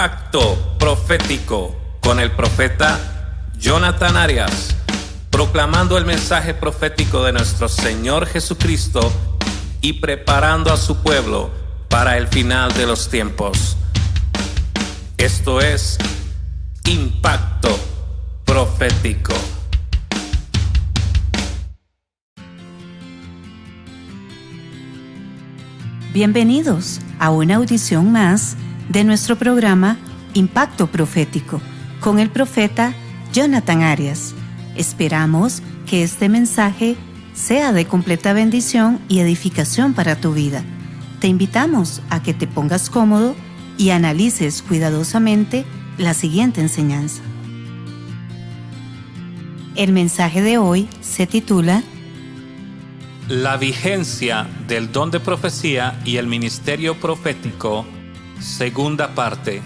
Impacto Profético con el profeta Jonathan Arias, proclamando el mensaje profético de nuestro Señor Jesucristo y preparando a su pueblo para el final de los tiempos. Esto es Impacto Profético. Bienvenidos a una audición más de nuestro programa Impacto Profético con el profeta Jonathan Arias. Esperamos que este mensaje sea de completa bendición y edificación para tu vida. Te invitamos a que te pongas cómodo y analices cuidadosamente la siguiente enseñanza. El mensaje de hoy se titula La vigencia del don de profecía y el ministerio profético, segunda parte.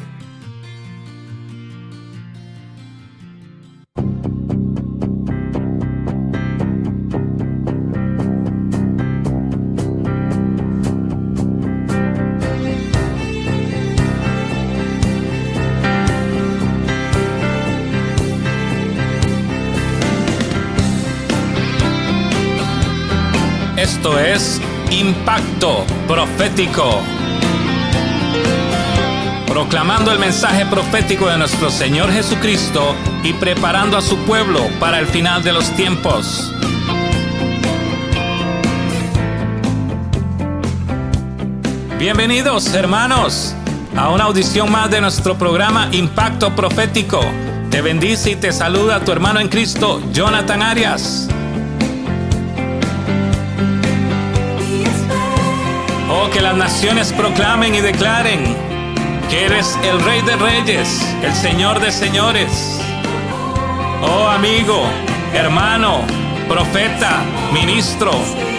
Esto es Impacto Profético, proclamando el mensaje profético de nuestro Señor Jesucristo y preparando a su pueblo para el final de los tiempos. Bienvenidos, hermanos, a una audición más de nuestro programa Impacto Profético. Te bendice y te saluda tu hermano en Cristo, Jonathan Arias. Oh, que las naciones proclamen y declaren que eres el Rey de Reyes, el Señor de Señores. Oh, amigo, hermano, profeta, ministro,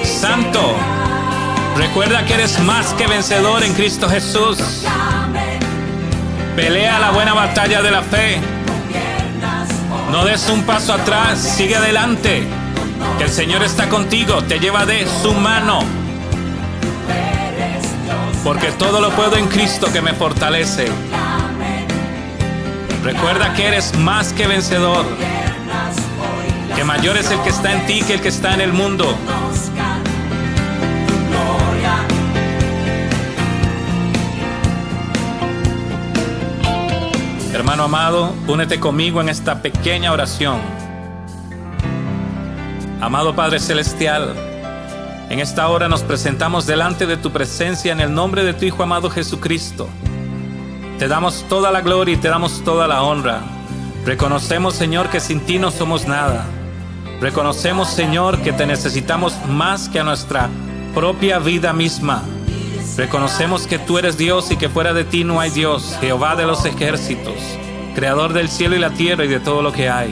santo, recuerda que eres más que vencedor en Cristo Jesús. Pelea la buena batalla de la fe. No des un paso atrás, sigue adelante, que el Señor está contigo, te lleva de su mano. Porque todo lo puedo en Cristo que me fortalece. Recuerda que eres más que vencedor, que mayor es el que está en ti que el que está en el mundo. Hermano amado, únete conmigo en esta pequeña oración. Amado Padre Celestial, en esta hora nos presentamos delante de tu presencia en el nombre de tu Hijo amado Jesucristo. Te damos toda la gloria y te damos toda la honra. Reconocemos, Señor, que sin ti no somos nada. Reconocemos, Señor, que te necesitamos más que a nuestra propia vida misma. Reconocemos que tú eres Dios y que fuera de ti no hay Dios, Jehová de los ejércitos, creador del cielo y la tierra y de todo lo que hay.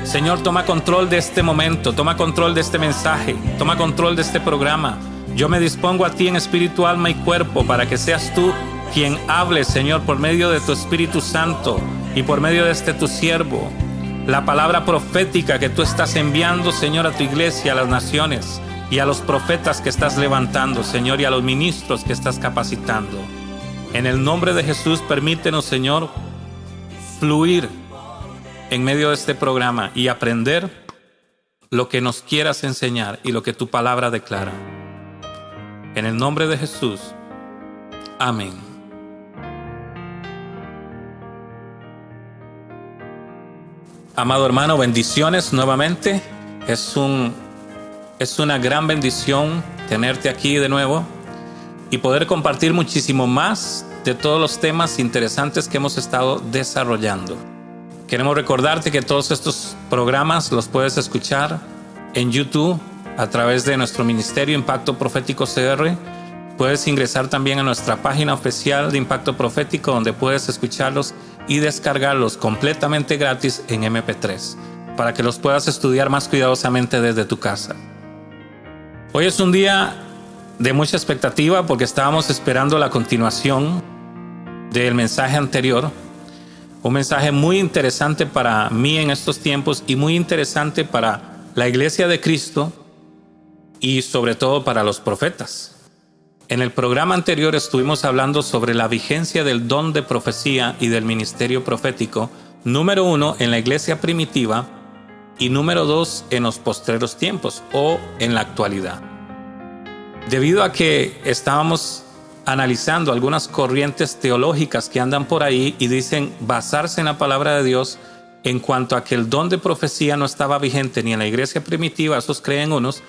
Señor, toma control de este momento, toma control de este mensaje, toma control de este programa. Yo me dispongo a ti en espíritu, alma y cuerpo para que seas tú quien hable, Señor, por medio de tu Espíritu Santo y por medio de este tu siervo. La palabra profética que tú estás enviando, Señor, a tu iglesia, a las naciones y a los profetas que estás levantando, Señor, y a los ministros que estás capacitando. En el nombre de Jesús, permítenos, Señor, fluir en medio de este programa y aprender lo que nos quieras enseñar y lo que tu palabra declara. En el nombre de Jesús. Amén. Amado hermano, bendiciones nuevamente. Es una gran bendición tenerte aquí de nuevo y poder compartir muchísimo más de todos los temas interesantes que hemos estado desarrollando. Queremos recordarte que todos estos programas los puedes escuchar en YouTube a través de nuestro ministerio Impacto Profético CR. Puedes ingresar también a nuestra página oficial de Impacto Profético, donde puedes escucharlos y descargarlos completamente gratis en MP3 para que los puedas estudiar más cuidadosamente desde tu casa. Hoy es un día de mucha expectativa porque estábamos esperando la continuación del mensaje anterior. Un mensaje muy interesante para mí en estos tiempos y muy interesante para la iglesia de Cristo y sobre todo para los profetas. En el programa anterior estuvimos hablando sobre la vigencia del don de profecía y del ministerio profético, número 1 en la iglesia primitiva y número 2 en los postreros tiempos o en la actualidad. Debido a que estábamos analizando algunas corrientes teológicas que andan por ahí y dicen basarse en la palabra de Dios en cuanto a que el don de profecía no estaba vigente ni en la iglesia primitiva, esos creen unos,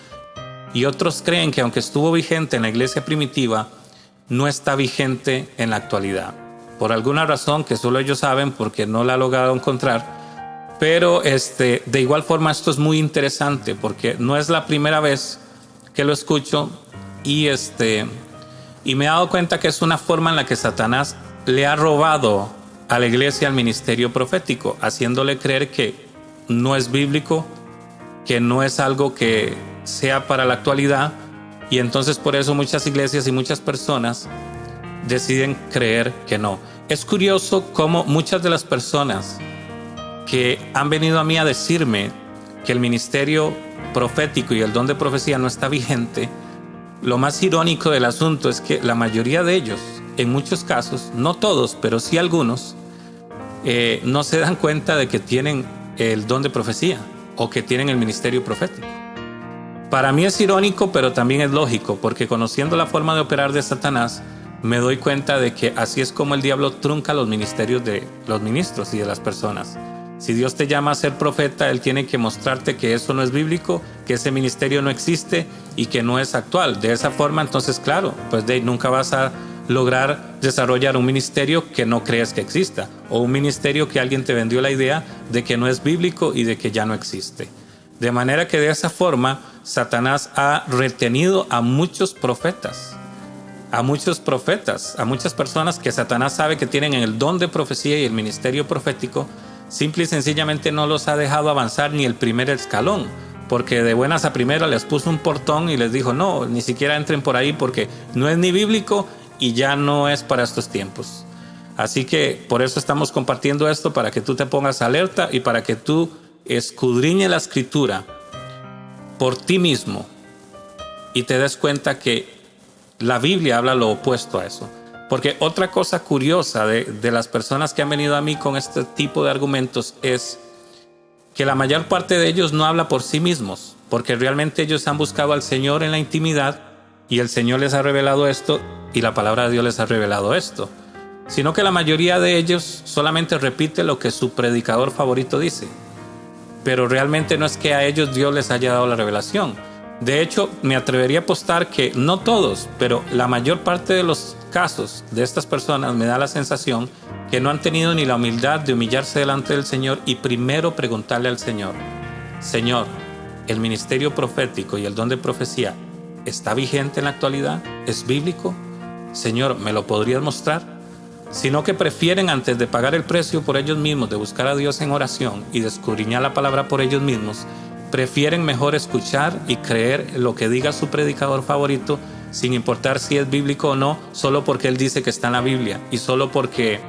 y otros creen que aunque estuvo vigente en la iglesia primitiva, no está vigente en la actualidad. Por alguna razón que solo ellos saben porque no la han logrado encontrar. Pero de igual forma esto es muy interesante porque no es la primera vez que lo escucho y me he dado cuenta que es una forma en la que Satanás le ha robado a la iglesia el ministerio profético, haciéndole creer que no es bíblico, que no es algo que sea para la actualidad, y entonces por eso muchas iglesias y muchas personas deciden creer que no. Es curioso cómo muchas de las personas que han venido a mí a decirme que el ministerio profético y el don de profecía no está vigente, lo más irónico del asunto es que la mayoría de ellos, en muchos casos, no todos, pero sí algunos, no se dan cuenta de que tienen el don de profecía o que tienen el ministerio profético. Para mí es irónico, pero también es lógico, porque conociendo la forma de operar de Satanás, me doy cuenta de que así es como el diablo trunca los ministerios de los ministros y de las personas. Si Dios te llama a ser profeta, Él tiene que mostrarte que eso no es bíblico, que ese ministerio no existe y que no es actual. De esa forma, entonces, claro, pues nunca vas a lograr desarrollar un ministerio que no crees que exista, o un ministerio que alguien te vendió la idea de que no es bíblico y de que ya no existe. De manera que de esa forma, Satanás ha retenido a muchos profetas, a muchas personas que Satanás sabe que tienen el don de profecía y el ministerio profético. Simple y sencillamente no los ha dejado avanzar ni el primer escalón, porque de buenas a primeras les puso un portón y les dijo, no, ni siquiera entren por ahí porque no es ni bíblico y ya no es para estos tiempos. Así que por eso estamos compartiendo esto, para que tú te pongas alerta y para que tú escudriñes la escritura por ti mismo y te des cuenta que la Biblia habla lo opuesto a eso. Porque otra cosa curiosa de las personas que han venido a mí con este tipo de argumentos es que la mayor parte de ellos no habla por sí mismos, porque realmente ellos han buscado al Señor en la intimidad y el Señor les ha revelado esto y la palabra de Dios les ha revelado esto, sino que la mayoría de ellos solamente repite lo que su predicador favorito dice, pero realmente no es que a ellos Dios les haya dado la revelación. De hecho, me atrevería a apostar que no todos, pero la mayor parte de los casos de estas personas me da la sensación que no han tenido ni la humildad de humillarse delante del Señor y primero preguntarle al Señor, Señor, ¿el ministerio profético y el don de profecía está vigente en la actualidad? ¿Es bíblico? Señor, ¿me lo podrías mostrar? Sino que prefieren, antes de pagar el precio por ellos mismos, de buscar a Dios en oración y de escudriñar la palabra por ellos mismos, prefieren mejor escuchar y creer lo que diga su predicador favorito, sin importar si es bíblico o no, solo porque él dice que está en la Biblia y solo porque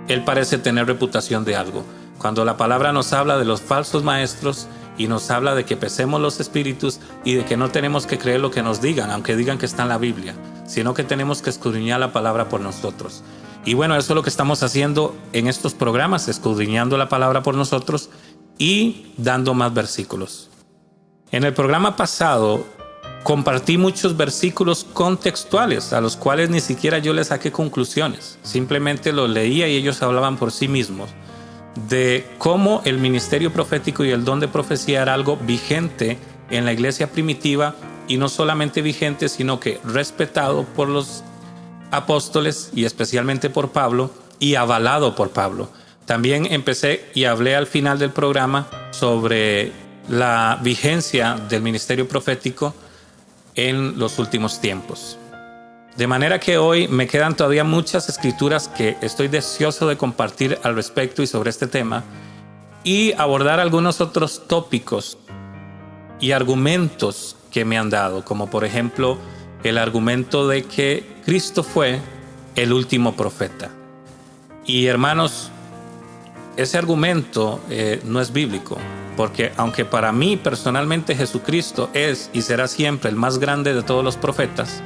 él parece tener reputación de algo. Cuando la palabra nos habla de los falsos maestros y nos habla de que pesemos los espíritus y de que no tenemos que creer lo que nos digan, aunque digan que está en la Biblia, sino que tenemos que escudriñar la palabra por nosotros. Y bueno, eso es lo que estamos haciendo en estos programas, escudriñando la palabra por nosotros y dando más versículos. En el programa pasado compartí muchos versículos contextuales a los cuales ni siquiera yo les saqué conclusiones. Simplemente los leía y ellos hablaban por sí mismos de cómo el ministerio profético y el don de profecía era algo vigente en la iglesia primitiva, y no solamente vigente, sino que respetado por los apóstoles y especialmente por Pablo y avalado por Pablo. También empecé y hablé al final del programa sobre la vigencia del ministerio profético en los últimos tiempos. De manera que hoy me quedan todavía muchas escrituras que estoy deseoso de compartir al respecto y sobre este tema, y abordar algunos otros tópicos y argumentos que me han dado, como por ejemplo el argumento de que Cristo fue el último profeta. Y hermanos, ese argumento no es bíblico, porque aunque para mí personalmente Jesucristo es y será siempre el más grande de todos los profetas,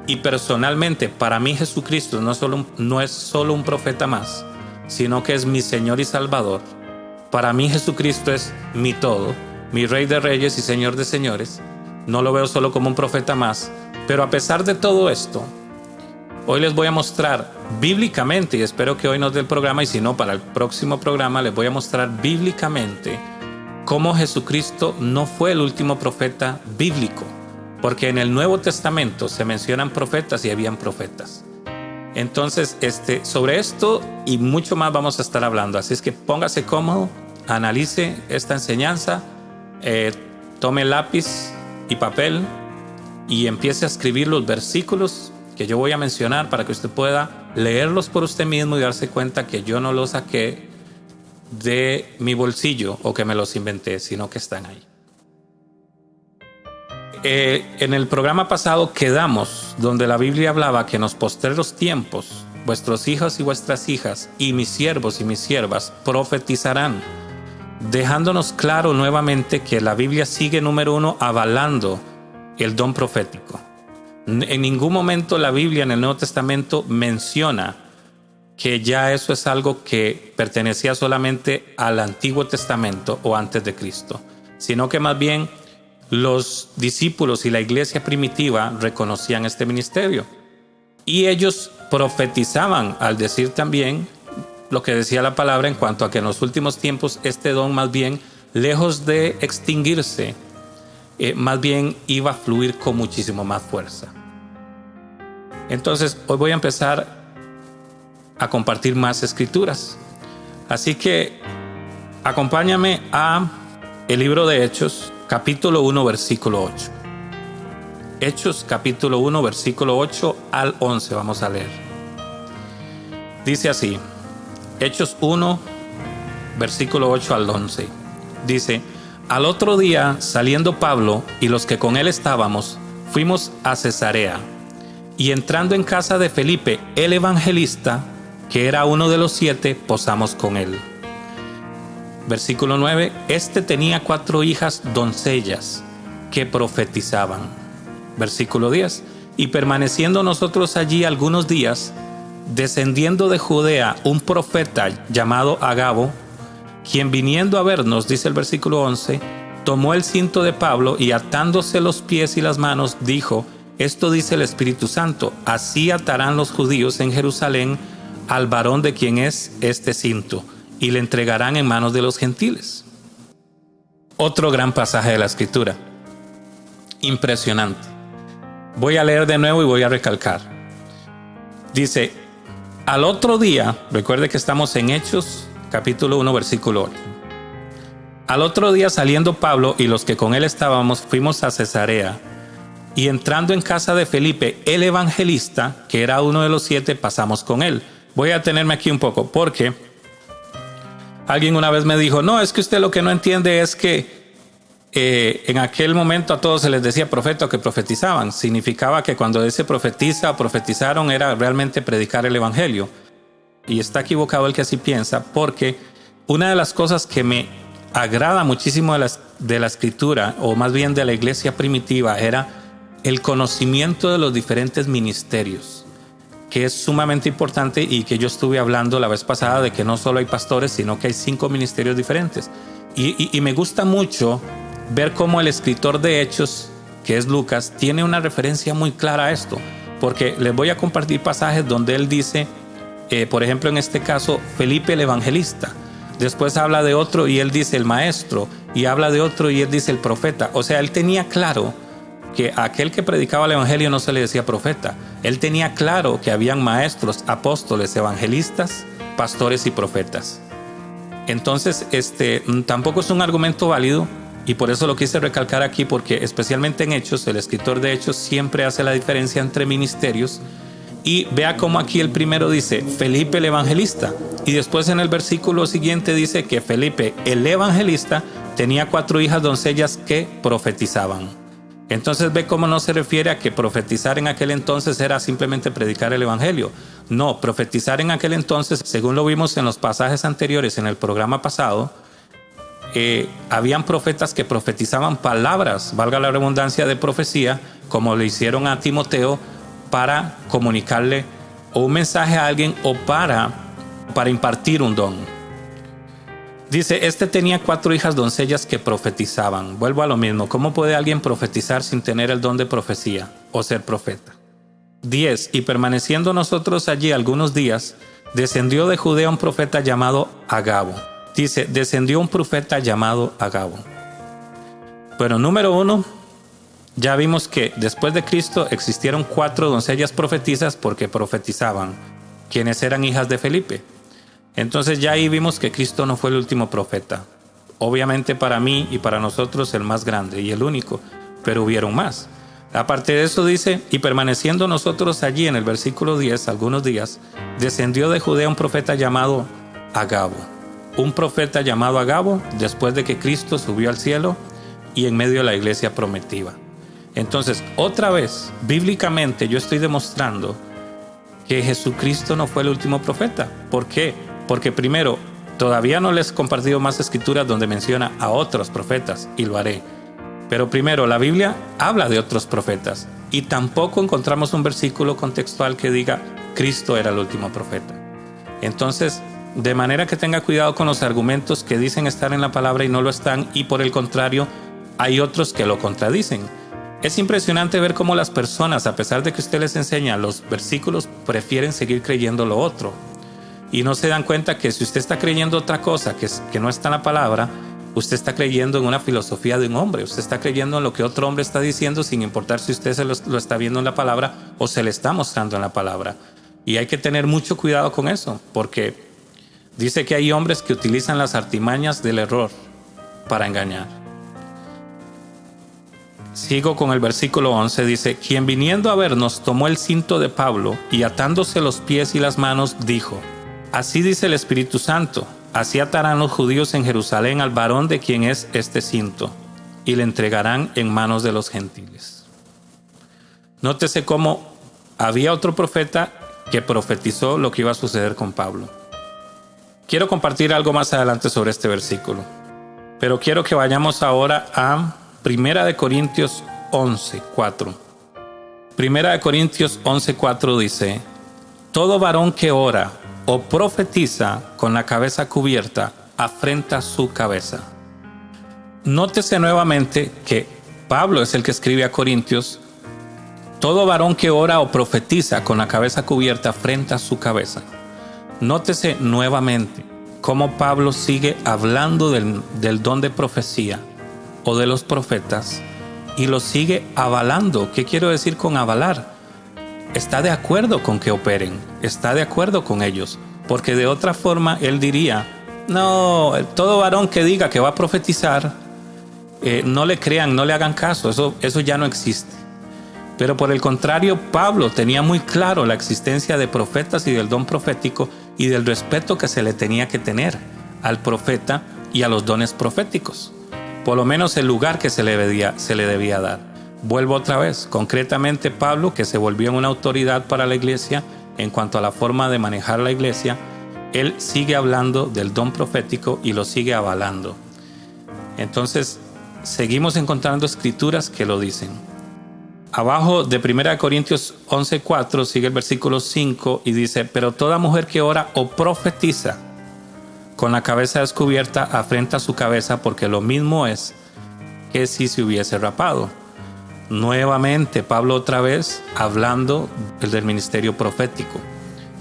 Y personalmente, para mí Jesucristo no es solo un profeta más, sino que es mi Señor y Salvador. Para mí Jesucristo es mi todo, mi Rey de Reyes y Señor de Señores. No lo veo solo como un profeta más. Pero a pesar de todo esto, hoy les voy a mostrar bíblicamente, y espero que hoy nos dé el programa, y si no, para el próximo programa les voy a mostrar bíblicamente cómo Jesucristo no fue el último profeta bíblico. Porque en el Nuevo Testamento se mencionan profetas y habían profetas. Entonces, sobre esto y mucho más vamos a estar hablando. Así es que póngase cómodo, analice esta enseñanza, tome lápiz y papel y empiece a escribir los versículos que yo voy a mencionar para que usted pueda leerlos por usted mismo y darse cuenta que yo no los saqué de mi bolsillo o que me los inventé, sino que están ahí. En el programa pasado quedamos donde la Biblia hablaba que en los postreros tiempos vuestros hijos y vuestras hijas y mis siervos y mis siervas profetizarán, dejándonos claro nuevamente que la Biblia sigue, número uno, avalando el don profético. En ningún momento la Biblia en el Nuevo Testamento menciona que ya eso es algo que pertenecía solamente al Antiguo Testamento o antes de Cristo, sino que más bien los discípulos y la iglesia primitiva reconocían este ministerio y ellos profetizaban al decir también lo que decía la palabra en cuanto a que en los últimos tiempos este don más bien, lejos de extinguirse, más bien iba a fluir con muchísimo más fuerza. Entonces hoy voy a empezar a compartir más escrituras, así que acompáñame a el libro de Hechos, capítulo 1, versículo 8. Hechos, capítulo 1, versículo 8 al 11, vamos a leer. Dice así, Hechos 1, versículo 8 al 11. Dice: al otro día, saliendo Pablo y los que con él estábamos, fuimos a Cesarea, y entrando en casa de Felipe, el evangelista, que era uno de los 7, posamos con él. Versículo 9, este tenía 4 hijas doncellas que profetizaban. Versículo 10, y permaneciendo nosotros allí algunos días, descendiendo de Judea un profeta llamado Agabo, quien viniendo a vernos, dice el versículo 11, tomó el cinto de Pablo y atándose los pies y las manos, dijo: esto dice el Espíritu Santo, así atarán los judíos en Jerusalén al varón de quien es este cinto, y le entregarán en manos de los gentiles. Otro gran pasaje de la Escritura. Impresionante. Voy a leer de nuevo y voy a recalcar. Dice, al otro día, recuerde que estamos en Hechos, capítulo 1, versículo 8. Al otro día, saliendo Pablo y los que con él estábamos, fuimos a Cesarea, y entrando en casa de Felipe, el evangelista, que era uno de los 7, pasamos con él. Voy a detenerme aquí un poco, porque alguien una vez me dijo, no, es que usted lo que no entiende es que en aquel momento a todos se les decía profeta o que profetizaban. Significaba que cuando se profetiza o profetizaron era realmente predicar el evangelio. Y está equivocado el que así piensa, porque una de las cosas que me agrada muchísimo de la escritura, o más bien de la iglesia primitiva, era el conocimiento de los diferentes ministerios, que es sumamente importante, y que yo estuve hablando la vez pasada de que no solo hay pastores, sino que hay 5 ministerios diferentes. Y me gusta mucho ver cómo el escritor de Hechos, que es Lucas, tiene una referencia muy clara a esto, porque les voy a compartir pasajes donde él dice, por ejemplo en este caso, Felipe el evangelista, después habla de otro y él dice el maestro, y habla de otro y él dice el profeta. O sea, él tenía claro que a aquel que predicaba el evangelio no se le decía profeta. Él tenía claro que habían maestros, apóstoles, evangelistas, pastores y profetas. Entonces, tampoco es un argumento válido, y por eso lo quise recalcar aquí, porque especialmente en Hechos, el escritor de Hechos siempre hace la diferencia entre ministerios. Y vea cómo aquí el primero dice Felipe el evangelista, y después en el versículo siguiente dice que Felipe el evangelista tenía 4 hijas doncellas que profetizaban. Entonces ve cómo no se refiere a que profetizar en aquel entonces era simplemente predicar el evangelio. No, profetizar en aquel entonces, según lo vimos en los pasajes anteriores en el programa pasado, habían profetas que profetizaban palabras, valga la redundancia, de profecía, como le hicieron a Timoteo, para comunicarle o un mensaje a alguien o para impartir un don. Dice, tenía 4 hijas doncellas que profetizaban. Vuelvo a lo mismo. ¿Cómo puede alguien profetizar sin tener el don de profecía o ser profeta? 10. Y permaneciendo nosotros allí algunos días, descendió de Judea un profeta llamado Agabo. Dice, descendió un profeta llamado Agabo. Bueno, número 1, ya vimos que después de Cristo existieron 4 doncellas profetizas porque profetizaban, quienes eran hijas de Felipe. Entonces ya ahí vimos que Cristo no fue el último profeta. Obviamente para mí y para nosotros el más grande y el único, pero hubieron más. Aparte de eso dice, y permaneciendo nosotros allí en el versículo 10, algunos días, descendió de Judea un profeta llamado Agabo. Un profeta llamado Agabo después de que Cristo subió al cielo y en medio de la iglesia prometida. Entonces, otra vez, bíblicamente yo estoy demostrando que Jesucristo no fue el último profeta. ¿Por qué? Porque primero, todavía no les he compartido más escrituras donde menciona a otros profetas, y lo haré. Pero primero, la Biblia habla de otros profetas y tampoco encontramos un versículo contextual que diga Cristo era el último profeta. Entonces, de manera que tenga cuidado con los argumentos que dicen estar en la palabra y no lo están, y por el contrario, hay otros que lo contradicen. Es impresionante ver cómo las personas, a pesar de que usted les enseña los versículos, prefieren seguir creyendo lo otro. Y no se dan cuenta que si usted está creyendo otra cosa que no está en la palabra, usted está creyendo en una filosofía de un hombre. Usted está creyendo en lo que otro hombre está diciendo sin importar si usted lo está viendo en la palabra o se le está mostrando en la palabra. Y hay que tener mucho cuidado con eso, porque dice que hay hombres que utilizan las artimañas del error para engañar. Sigo con el versículo 11, dice, quien viniendo a vernos tomó el cinto de Pablo y atándose los pies y las manos dijo, así dice el Espíritu Santo, así atarán los judíos en Jerusalén al varón de quien es este cinto y le entregarán en manos de los gentiles. Nótese cómo había otro profeta que profetizó lo que iba a suceder con Pablo. Quiero compartir algo más adelante sobre este versículo, pero quiero que vayamos ahora a 1 Corintios 11:4. 1 Corintios 11:4 dice, todo varón que ora o profetiza con la cabeza cubierta afrenta su cabeza. Nótese nuevamente que Pablo es el que escribe a Corintios, todo varón que ora o profetiza con la cabeza cubierta afrenta su cabeza. Nótese nuevamente cómo Pablo sigue hablando del don de profecía o de los profetas y lo sigue avalando. ¿Qué quiero decir con avalar? Está de acuerdo con que operen, está de acuerdo con ellos, porque de otra forma él diría, no, todo varón que diga que va a profetizar, no le crean, no le hagan caso, eso ya no existe. Pero por el contrario, Pablo tenía muy claro la existencia de profetas y del don profético y del respeto que se le tenía que tener al profeta y a los dones proféticos. Por lo menos el lugar que se le debía dar. Vuelvo otra vez, concretamente Pablo, que se volvió en una autoridad para la iglesia en cuanto a la forma de manejar la iglesia, él sigue hablando del don profético y lo sigue avalando. Entonces, seguimos encontrando escrituras que lo dicen. Abajo de 1 Corintios 11:4 sigue el versículo 5 y dice, pero toda mujer que ora o profetiza con la cabeza descubierta afrenta su cabeza, porque lo mismo es que si se hubiese rapado. Nuevamente Pablo otra vez hablando del ministerio profético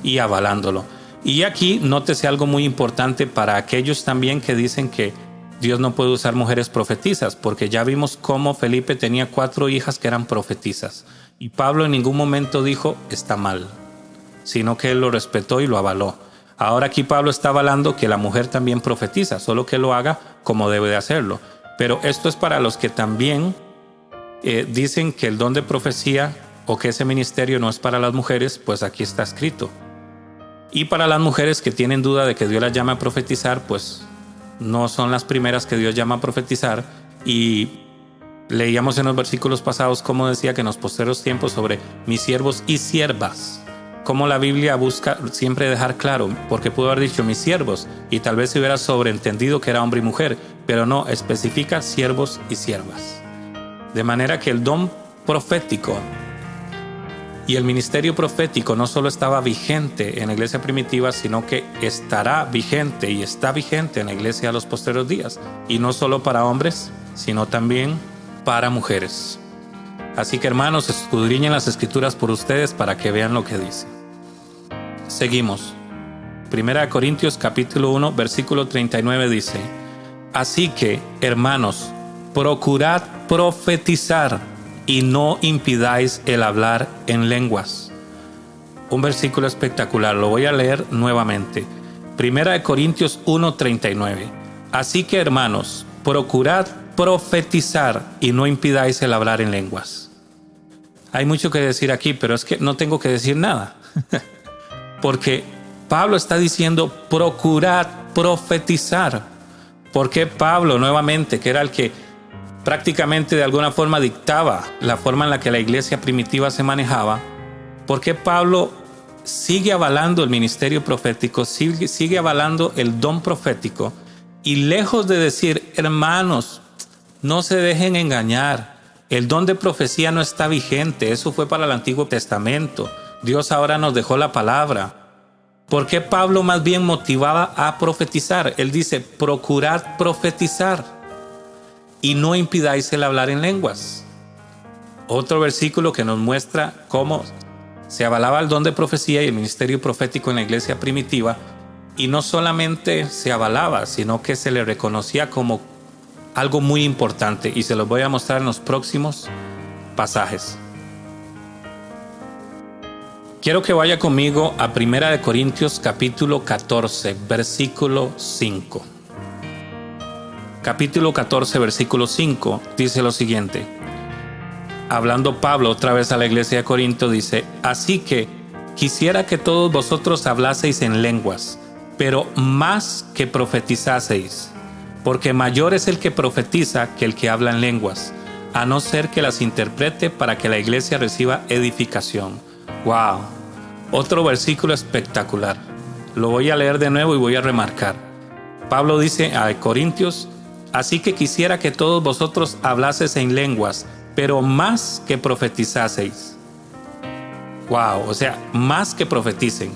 y avalándolo. Y aquí nótese algo muy importante para aquellos también que dicen que Dios no puede usar mujeres profetizas, porque ya vimos cómo Felipe tenía 4 hijas que eran profetizas y Pablo en ningún momento dijo está mal, sino que él lo respetó y lo avaló. Ahora aquí Pablo está avalando que la mujer también profetiza, solo que lo haga como debe de hacerlo. Pero esto es para los que también dicen que el don de profecía o que ese ministerio no es para las mujeres, pues aquí está escrito. Y para las mujeres que tienen duda de que Dios las llama a profetizar, pues no son las primeras que Dios llama a profetizar. Y leíamos en los versículos pasados cómo decía que en los postreros tiempos sobre mis siervos y siervas, como la Biblia busca siempre dejar claro, porque pudo haber dicho mis siervos y tal vez se hubiera sobreentendido que era hombre y mujer, pero no, especifica siervos y siervas. De manera que el don profético Y el ministerio profético no solo estaba vigente en la iglesia primitiva, sino que estará vigente y está vigente en la iglesia de los posteriores días. Y no solo para hombres, sino también para mujeres. Así que, hermanos, escudriñen las escrituras por ustedes para que vean lo que dice. Seguimos. 1 Corintios capítulo 1, versículo 39 dice: así que, hermanos, procurad profetizar y no impidáis el hablar en lenguas. Un versículo espectacular, lo voy a leer nuevamente. 1 Corintios 1, 39. Así que, hermanos, procurad profetizar y no impidáis el hablar en lenguas. Hay mucho que decir aquí, pero es que no tengo que decir nada. Porque Pablo está diciendo procurad profetizar. Porque Pablo, nuevamente, que era el que prácticamente de alguna forma dictaba la forma en la que la iglesia primitiva se manejaba, porque Pablo sigue avalando el ministerio profético, sigue avalando el don profético, y lejos de decir, hermanos, no se dejen engañar, el don de profecía no está vigente, eso fue para el Antiguo Testamento, Dios ahora nos dejó la palabra. ¿Por qué Pablo más bien motivaba a profetizar? Él dice, procurad profetizar y no impidáis el hablar en lenguas. Otro versículo que nos muestra cómo se avalaba el don de profecía y el ministerio profético en la iglesia primitiva, y no solamente se avalaba, sino que se le reconocía como algo muy importante, y se los voy a mostrar en los próximos pasajes. Quiero que vaya conmigo a 1 Corintios capítulo 14, versículo 5. Capítulo 14, versículo 5, dice lo siguiente. Hablando Pablo otra vez a la iglesia de Corinto, dice: así que quisiera que todos vosotros hablaseis en lenguas, pero más que profetizaseis, porque mayor es el que profetiza que el que habla en lenguas, a no ser que las interprete para que la iglesia reciba edificación. ¡Wow! Otro versículo espectacular. Lo voy a leer de nuevo y voy a remarcar. Pablo dice a Corintios: así que quisiera que todos vosotros hablaseis en lenguas, pero más que profetizaseis. ¡Wow! O sea, más que profeticen.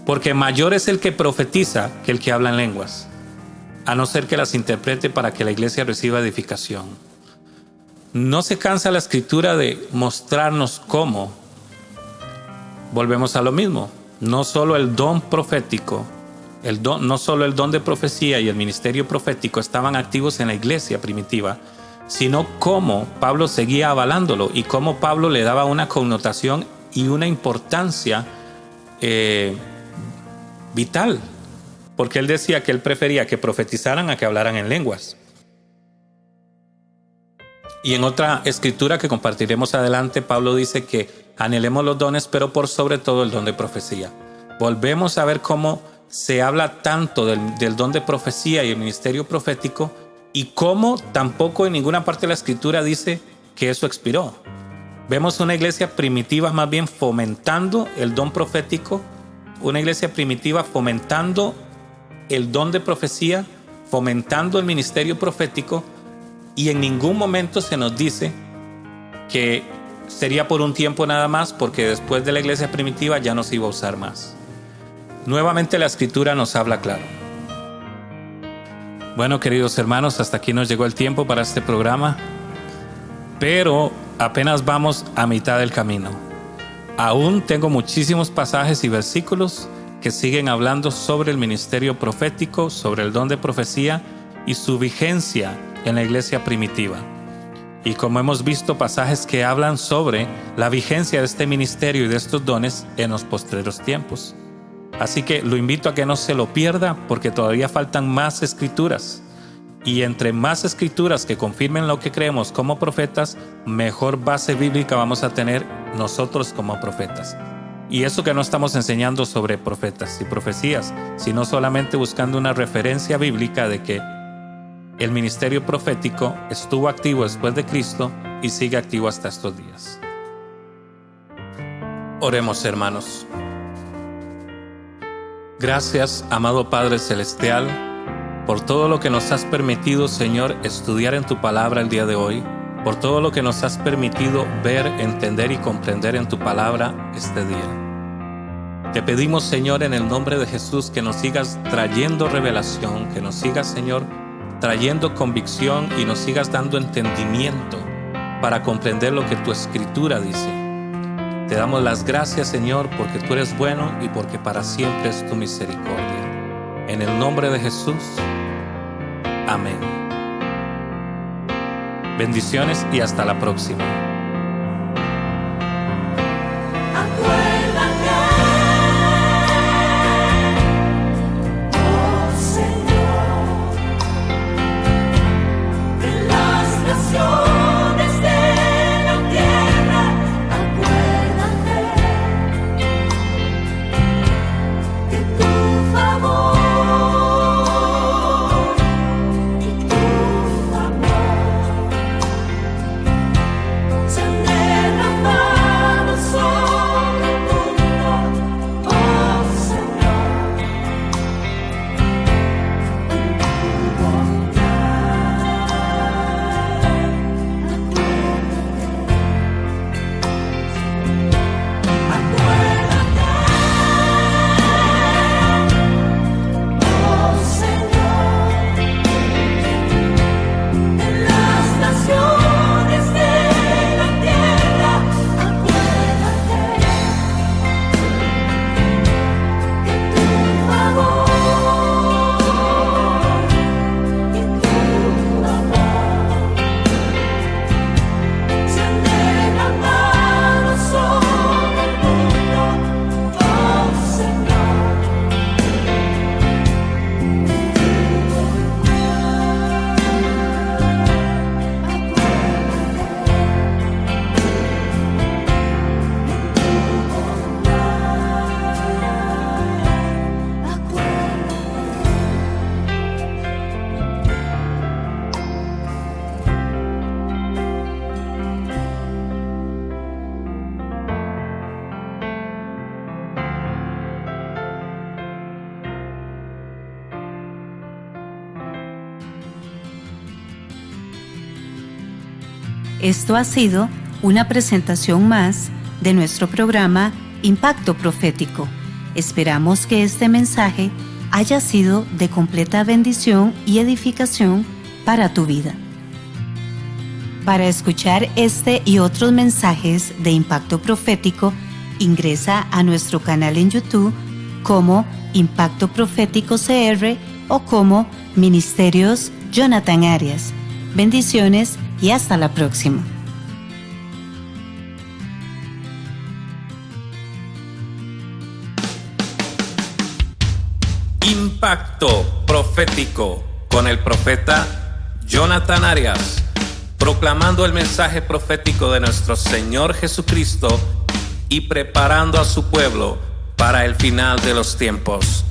Porque mayor es el que profetiza que el que habla en lenguas, a no ser que las interprete para que la iglesia reciba edificación. No se cansa la escritura de mostrarnos cómo. Volvemos a lo mismo. No solo el don profético, no solo el don de profecía y el ministerio profético estaban activos en la iglesia primitiva, sino cómo Pablo seguía avalándolo y cómo Pablo le daba una connotación y una importancia vital, porque él decía que él prefería que profetizaran a que hablaran en lenguas. Y en otra escritura que compartiremos adelante, Pablo dice que anhelemos los dones, pero por sobre todo el don de profecía. Volvemos a ver cómo se habla tanto del don de profecía y el ministerio profético, y cómo tampoco en ninguna parte de la escritura dice que eso expiró. Vemos una iglesia primitiva más bien fomentando el don profético, una iglesia primitiva fomentando el don de profecía, fomentando el ministerio profético, y en ningún momento se nos dice que sería por un tiempo nada más, porque después de la iglesia primitiva ya no se iba a usar más. Nuevamente la escritura nos habla claro. Bueno, queridos hermanos, hasta aquí nos llegó el tiempo para este programa, pero apenas vamos a mitad del camino. Aún tengo muchísimos pasajes y versículos que siguen hablando sobre el ministerio profético, sobre el don de profecía y su vigencia en la iglesia primitiva. Y como hemos visto, pasajes que hablan sobre la vigencia de este ministerio y de estos dones en los postreros tiempos. Así que lo invito a que no se lo pierda, porque todavía faltan más escrituras. Y entre más escrituras que confirmen lo que creemos como profetas, mejor base bíblica vamos a tener nosotros como profetas. Y eso que no estamos enseñando sobre profetas y profecías, sino solamente buscando una referencia bíblica de que el ministerio profético estuvo activo después de Cristo y sigue activo hasta estos días. Oremos, hermanos. Gracias, amado Padre Celestial, por todo lo que nos has permitido, Señor, estudiar en tu palabra el día de hoy. por todo lo que nos has permitido ver, entender y comprender en tu palabra este día. Te pedimos, Señor, en el nombre de Jesús, que nos sigas trayendo revelación, que nos sigas, Señor, trayendo convicción y nos sigas dando entendimiento para comprender lo que tu Escritura dice. Te damos las gracias, Señor, porque tú eres bueno y porque para siempre es tu misericordia. En el nombre de Jesús, amén. Bendiciones y hasta la próxima. Esto ha sido una presentación más de nuestro programa Impacto Profético. Esperamos que este mensaje haya sido de completa bendición y edificación para tu vida. Para escuchar este y otros mensajes de Impacto Profético, ingresa a nuestro canal en YouTube como Impacto Profético CR o como Ministerios Jonathan Arias. Bendiciones y hasta la próxima. Impacto Profético con el profeta Jonathan Arias, proclamando el mensaje profético de nuestro Señor Jesucristo y preparando a su pueblo para el final de los tiempos.